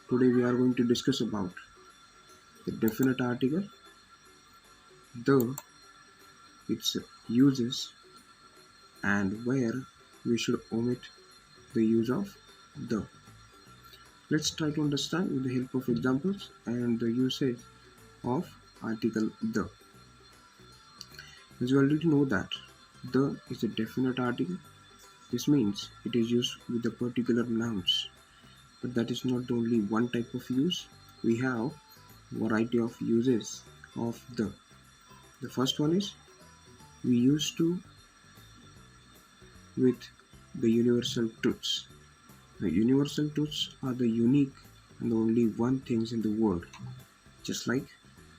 Today we are going to discuss about the definite article, the, its uses, and where we should omit the use of the. Let's try to understand with the help of examples and the usage of article the. As you already know that the is a definite article. This means it is used with the particular nouns. But that is not the only one type of use. We have variety of uses of the. The first one is we used to with the universal truths. The universal truths are the unique and the only one things in the world, just like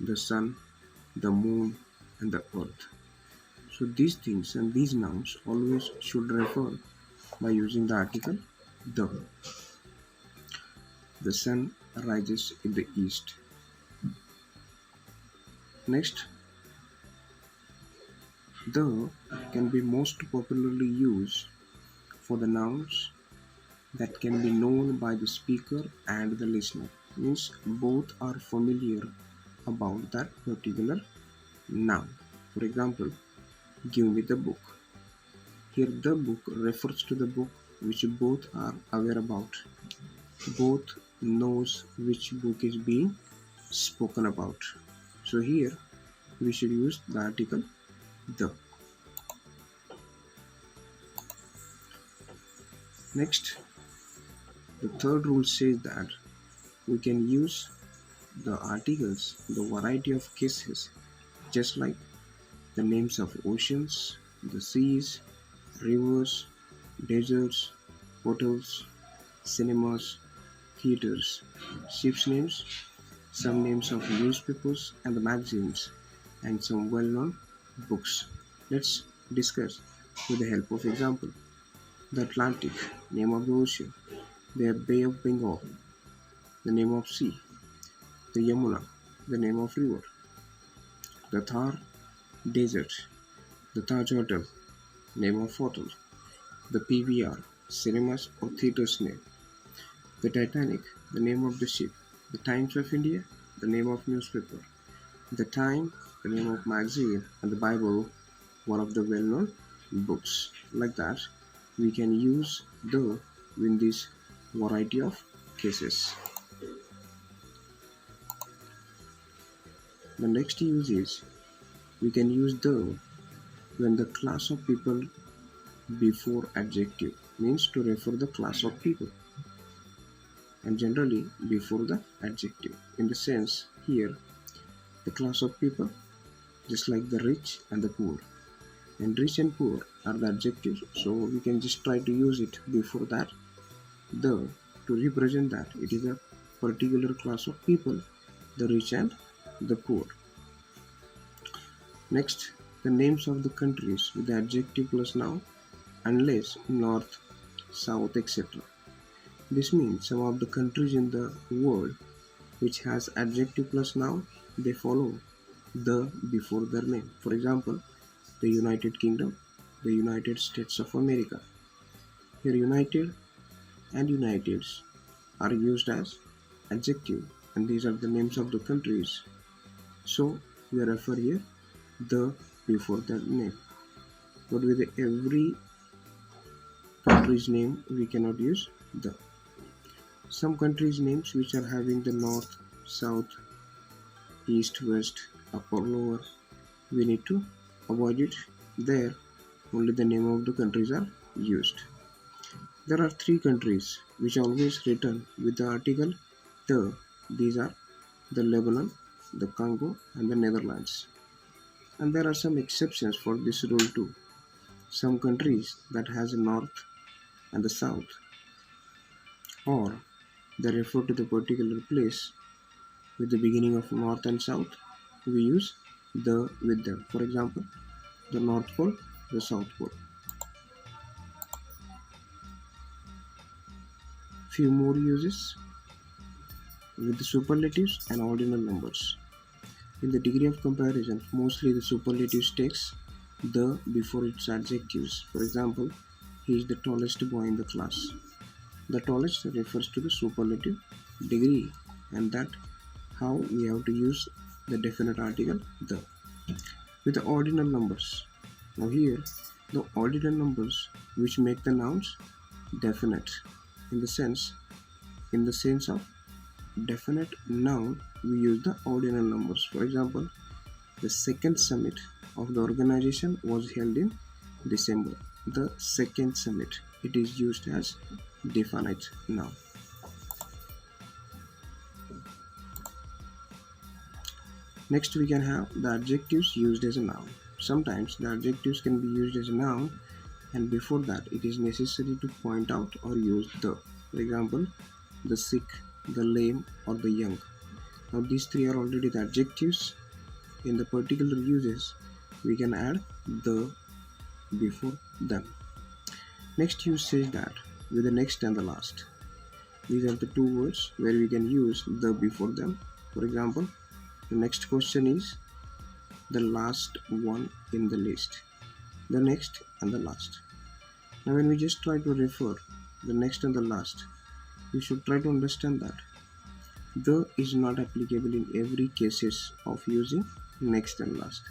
the sun, the moon, and the earth. So these things and these nouns always should refer by using the article the. The sun rises in the east. Next, the can be most popularly used for the nouns that can be known by the speaker and the listener. Means both are familiar about that particular noun. For example, give me the book. Here the book refers to the book which both are aware about. Both knows which book is being spoken about. So here we should use the article the. Next, the third rule says that we can use the articles in the variety of cases, just like the names of oceans, the seas, rivers, deserts, hotels, cinemas, theaters, ships' names, some names of newspapers and the magazines, and some well-known books. Let's discuss with the help of example. The Atlantic, name of the ocean, the Bay of Bengal, the name of sea, the Yamuna, the name of river, the Thar desert, the Taj Hotel, name of hotel, the PVR, cinemas or theaters name, the Titanic, the name of the ship, the Times of India, the name of newspaper, the Time, the name of magazine, and the Bible, one of the well-known books. Like that, we can use the in this variety of cases. The next use is we can use the when the class of people before adjective means to refer the class of people and generally before the adjective. In the sense here the class of people just like the rich and the poor, and rich and poor are the adjectives, so we can just try to use it before that the to represent that it is a particular class of people, the rich and the poor. Next, the names of the countries with the adjective plus noun unless north, south, etc. This means some of the countries in the world which has adjective plus noun, they follow the before their name. For example, the United Kingdom, the United States of America. Here United and Uniteds are used as adjective and these are the names of the countries. So we refer here the before the name. But with every country's name we cannot use the. Some countries' names which are having the north, south, east, west, upper, lower, we need to avoid it. There, only the name of the countries are used. There are three countries which are always written with the article the. These are the Lebanon, the Congo, and the Netherlands. And there are some exceptions for this rule too. Some countries that has a north and the south, or they refer to the particular place with the beginning of north and south, we use the with them. For example, the North Pole, the South Pole. Few more uses with the superlatives and ordinal numbers. In the degree of comparison, mostly the superlatives takes the before its adjectives. For example, he is the tallest boy in the class. The tallest refers to the superlative degree, and that how we have to use the definite article the with the ordinal numbers. Now here the ordinal numbers which make the nouns definite in the sense of definite noun we use the ordinal numbers. For example, the second summit of the organization was held in December. The second summit, it is used as definite noun. Next we can have the adjectives used as a noun. Sometimes the adjectives can be used as a noun, and before that it is necessary to point out or use the. For example, the sick, the lame, or the young. Now these three are already the adjectives. In the particular uses we can add the before them. Next use says that with the next and the last. These are the two words where we can use the before them. For example, the next question is the last one in the list. The next and the last. Now when we just try to refer the next and the last, we should try to understand that the is not applicable in every cases of using next and last.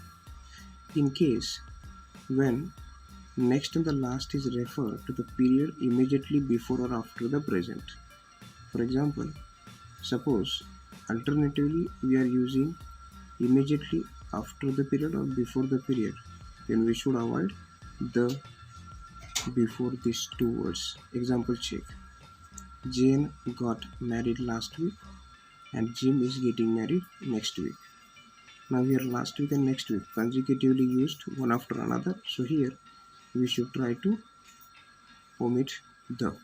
In case when next and the last is referred to the period immediately before or after the present. For example, suppose alternatively we are using immediately after the period or before the period, then we should avoid the before these two words. Example check. Jane got married last week and Jim is getting married next week. Now here last week and next week consecutively used one after another, so here we should try to omit the.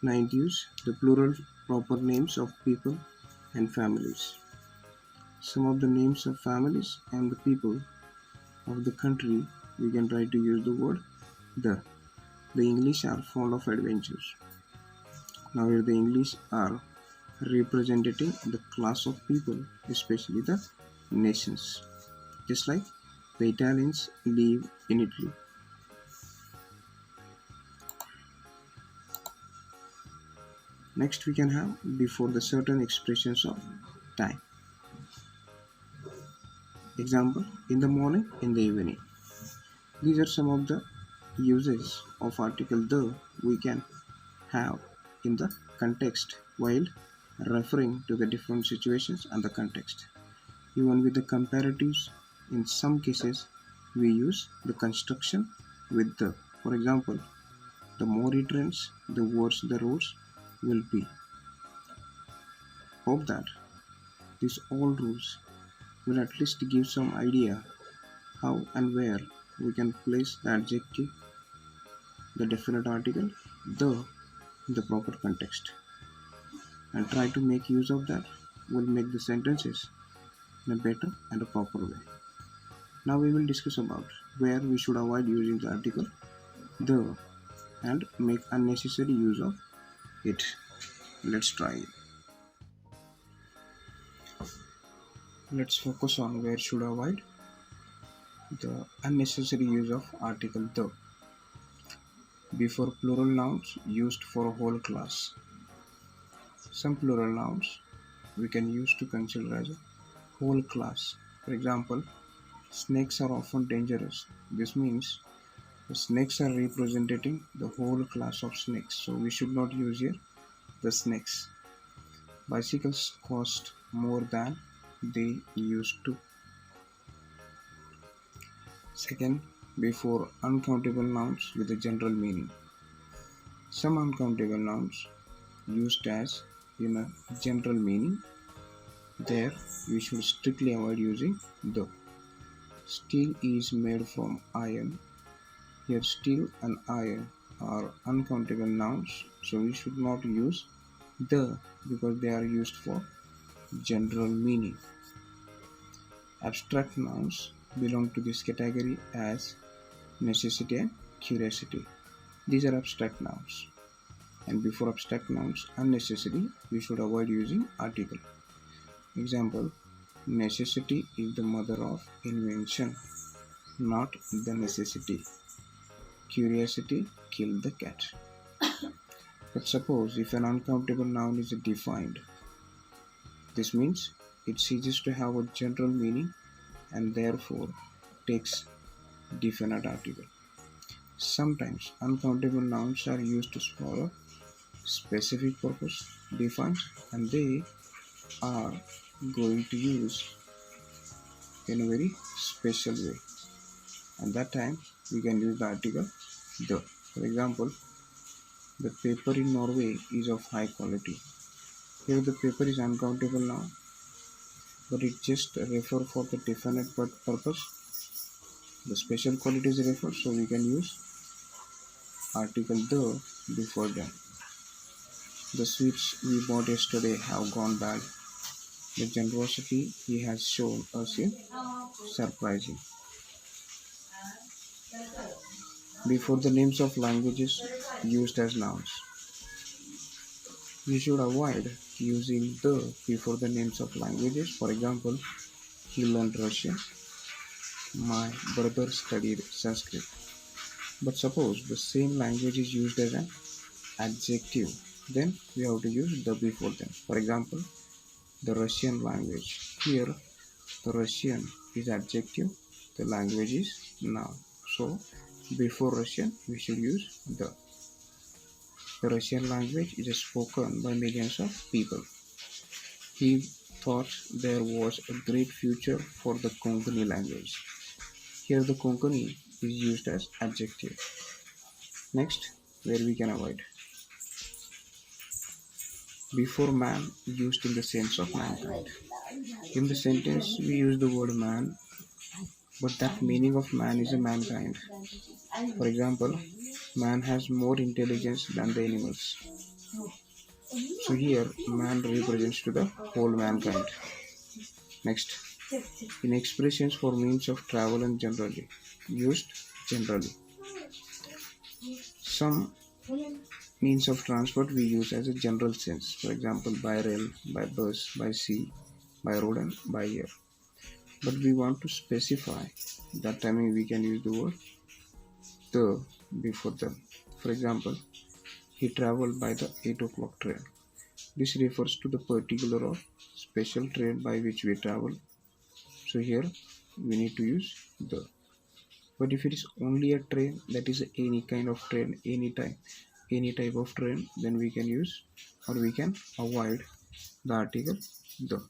Ninth use, the plural proper names of people and families. Some of the names of families and the people of the country we can try to use the word the. The English are fond of adventures. Now here the English are representing the class of people, especially the nations. Just like the Italians live in Italy. Next we can have before the certain expressions of time. Example, in the morning, in the evening. These are some of the uses of article the we can have in the context while referring to the different situations and the context. Even with the comparatives, in some cases we use the construction with the. For example, the more it rains, the worse the roads will be. Hope that these all rules will at least give some idea how and where we can place the adjective, the definite article, the in the proper context, and try to make use of that will make the sentences in a better and a proper way. Now we will discuss about where we should avoid using the article the and make unnecessary use of it. Let's try it. Let's focus on where should avoid the unnecessary use of article the before plural nouns used for a whole class. Some plural nouns we can use to consider as a whole class. For example, snakes are often dangerous. This means the snakes are representing the whole class of snakes, so we should not use here the snakes. Bicycles cost more than they used to. Second, before uncountable nouns with a general meaning. Some uncountable nouns used as in a general meaning, there we should strictly avoid using the. Steel is made from iron. Here steel and iron are uncountable nouns, so we should not use the because they are used for general meaning. Abstract nouns belong to this category as necessity and curiosity. These are abstract nouns, and before abstract nouns unnecessary we should avoid using article. Example, necessity is the mother of invention, not the necessity. Curiosity killed the cat. But suppose if an uncountable noun is defined, this means it ceases to have a general meaning and therefore takes definite article. Sometimes uncountable nouns are used for a specific purpose defined and they are going to use in a very special way. And that time we can use the article the. For example, the paper in Norway is of high quality. Here the paper is uncountable now, but it just refer for the definite purpose. The special qualities refer, so we can use article the before them. The sweets we bought yesterday have gone bad. The generosity he has shown us is surprising. Before the names of languages used as nouns. We should avoid using the before the names of languages. For example, he learned Russian. My brother studied Sanskrit. But suppose the same language is used as an adjective, then we have to use the before them. For example, the Russian language. Here, the Russian is adjective, the language is noun. So, before Russian, we should use the. The Russian language is spoken by millions of people. He thought there was a great future for the Konkani language. Here, the Konkani is used as adjective. Next, where we can avoid. Before man used in the sense of mankind. In the sentence, we use the word man, but that meaning of man is a mankind. For example, man has more intelligence than the animals. So here, man represents to the whole mankind. Next, in expressions for means of travel and generally used generally. Some means of transport we use as a general sense. For example, by rail, by bus, by sea, by road, and by air. But we want to specify that timing we can use the word the before them. For example, he traveled by the 8 o'clock train. This refers to the particular or special train by which we travel. So here we need to use the. But if it is only a train, that is any kind of train, anytime, any type of train, then we can use or we can avoid the article the.